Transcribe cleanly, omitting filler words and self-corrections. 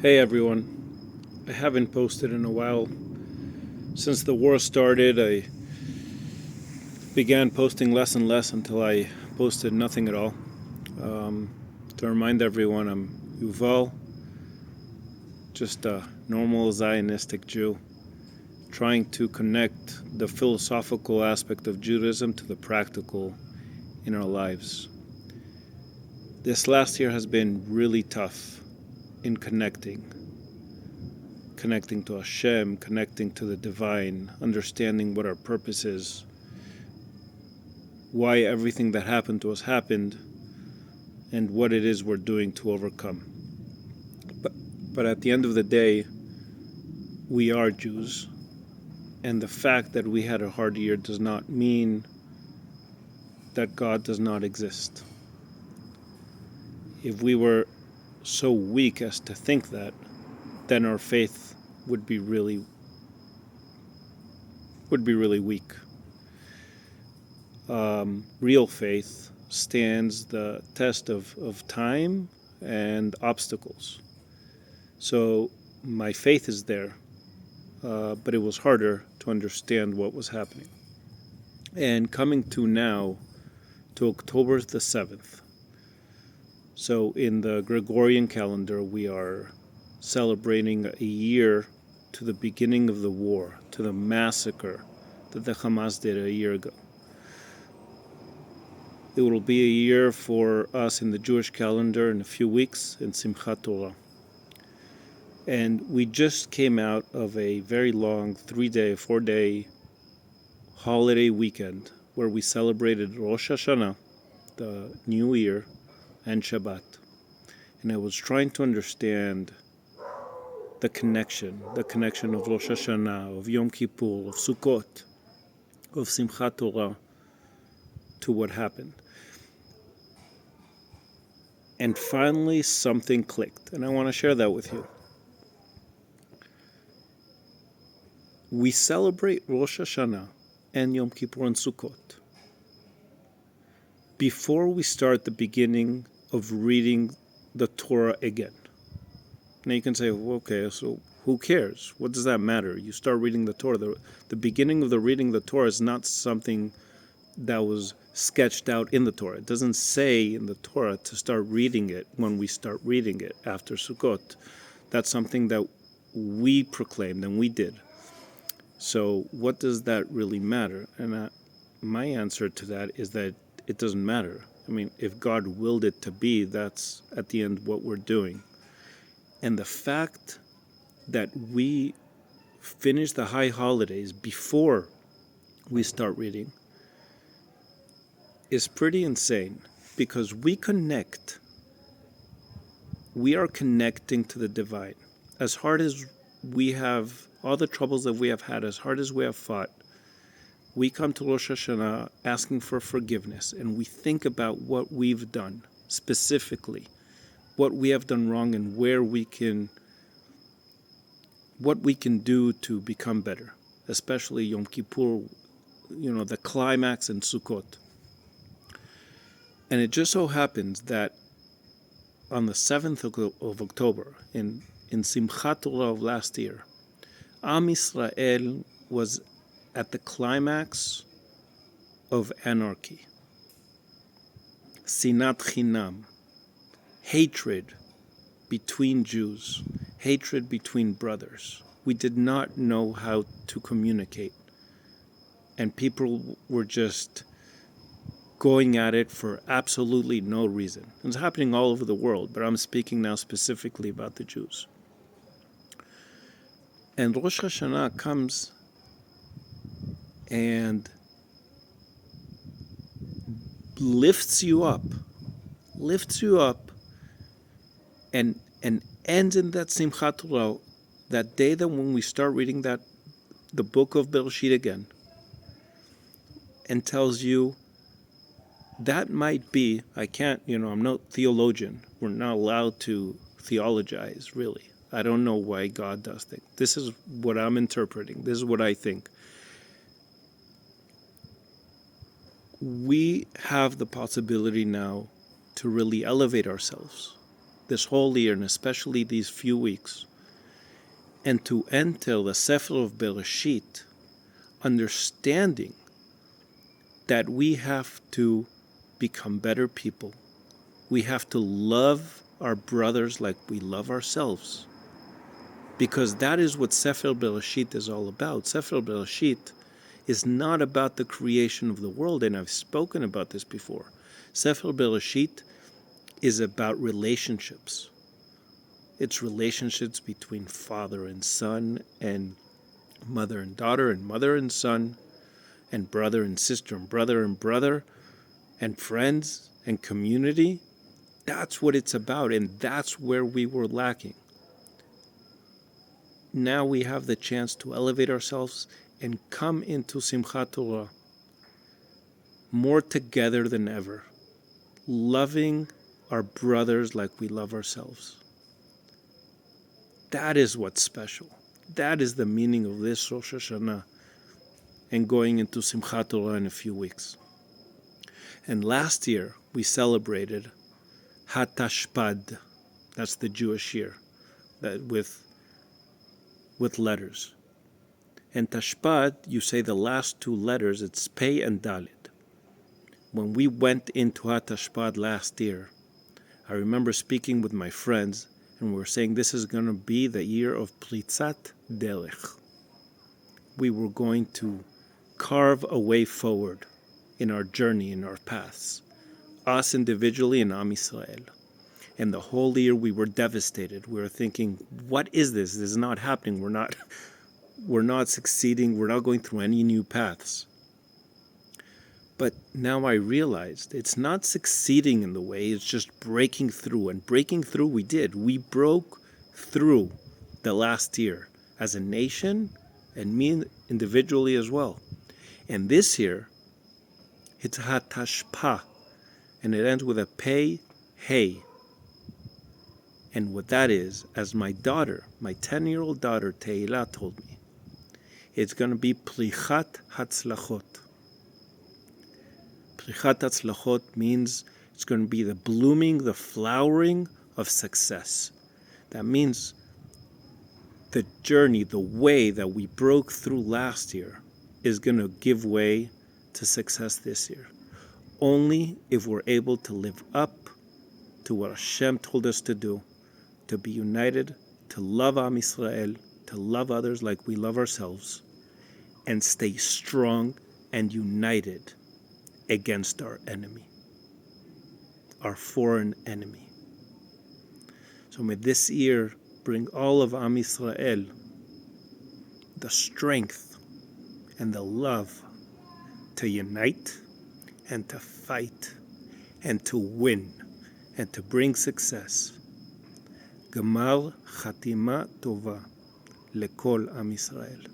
Hey everyone, I haven't posted in a while. Since the war started, I began posting less and less until I posted nothing at all. Um, to remind everyone, I'm Yuval, just a normal Zionistic Jew, trying to connect the philosophical aspect of Judaism to the practical in our lives. This last year has been really tough in connecting to Hashem, connecting to the divine, understanding what our purpose is, why everything that happened to us happened, and what it is we're doing to overcome. But at the end of the day, we are Jews, and the fact that we had a hard year does not mean that God does not exist. If we were so weak as to think that, then our faith would be really weak. Real faith stands the test of time and obstacles. So my faith is there, but it was harder to understand what was happening. And coming to now, to October the 7th. So in the Gregorian calendar, we are celebrating a year to the beginning of the war, to the massacre that the Hamas did a year ago. It will be a year for us in the Jewish calendar in a few weeks in Simchat Torah. And we just came out of a very long 4-day holiday weekend where we celebrated Rosh Hashanah, the New Year, and Shabbat. And I was trying to understand the connection of Rosh Hashanah, of Yom Kippur, of Sukkot, of Simchat Torah to what happened. And finally something clicked, and I want to share that with you. We celebrate Rosh Hashanah and Yom Kippur and Sukkot before we start the beginning of reading the Torah again. Now you can say, well, okay, so who cares? What does that matter? You start reading the Torah. The beginning of the reading the Torah is not something that was sketched out in the Torah. It doesn't say in the Torah to start reading it when we start reading it after Sukkot. That's something that we proclaimed and we did. So what does that really matter? And my answer to that is that it doesn't matter. I mean, if God willed it to be, that's at the end what we're doing. And the fact that we finish the high holidays before we start reading is pretty insane, because we are connecting to the divine. As hard as we have, all the troubles that we have had, as hard as we have fought, we come to Rosh Hashanah asking for forgiveness, and we think about what we've done, specifically, what we have done wrong and what we can do to become better, especially Yom Kippur, the climax, and Sukkot. And it just so happens that on the 7th of October, in Simchat Torah of last year, Am Yisrael was at the climax of anarchy, sinat chinam, hatred between Jews, hatred between brothers. We did not know how to communicate, and people were just going at it for absolutely no reason. It's happening all over the world, but I'm speaking now specifically about the Jews. And Rosh Hashanah comes and lifts you up, and ends in that Simchat Torah, that day that when we start reading the book of Bereshit again, and tells you that might be, I'm no theologian. We're not allowed to theologize, really. I don't know why God does things. This is what I'm interpreting. This is what I think. We have the possibility now to really elevate ourselves, this whole year, and especially these few weeks, and to enter the Sefer of Bereshit, understanding that we have to become better people. We have to love our brothers like we love ourselves. Because that is what Sefer Bereshit is all about. Sefer Bereshit is not about the creation of the world, and I've spoken about this before. Sefer Bereshit is about relationships. It's relationships between father and son, and mother and daughter, and mother and son, and brother and sister, and brother, and friends, and community. That's what it's about, and that's where we were lacking. Now we have the chance to elevate ourselves and come into Simchat Torah more together than ever, loving our brothers like we love ourselves. That is what's special. That is the meaning of this Rosh Hashanah and going into Simchat Torah in a few weeks. And last year we celebrated HaTashpad. That's the Jewish year, that with letters. And Tashpad, you say the last two letters, it's Pei and Dalet. When we went into HaTashpad last year, I remember speaking with my friends, and we were saying this is going to be the year of Pritzat Derech. We were going to carve a way forward in our journey, in our paths, us individually and Am Yisrael. And the whole year we were devastated. We were thinking, what is this? This is not happening. We're not succeeding. We're not going through any new paths. But now I realized it's not succeeding in the way, it's just breaking through. And breaking through we did. We broke through the last year as a nation and me individually as well. And this year, it's HaTashpa, and it ends with a Pei, Hey. And what that is, as my daughter, my 10-year-old daughter, Teila, told me, it's going to be Prichat Hatzlachot. Prichat Hatzlachot means it's going to be the blooming, the flowering of success. That means the journey, the way that we broke through last year is going to give way to success this year. Only if we're able to live up to what Hashem told us to do, to be united, to love Am Yisrael, to love others like we love ourselves, and stay strong and united against our enemy, our foreign enemy. So may this year bring all of Am Yisrael the strength and the love to unite and to fight and to win and to bring success. Gemar Chatima Tova lekol Am Yisrael.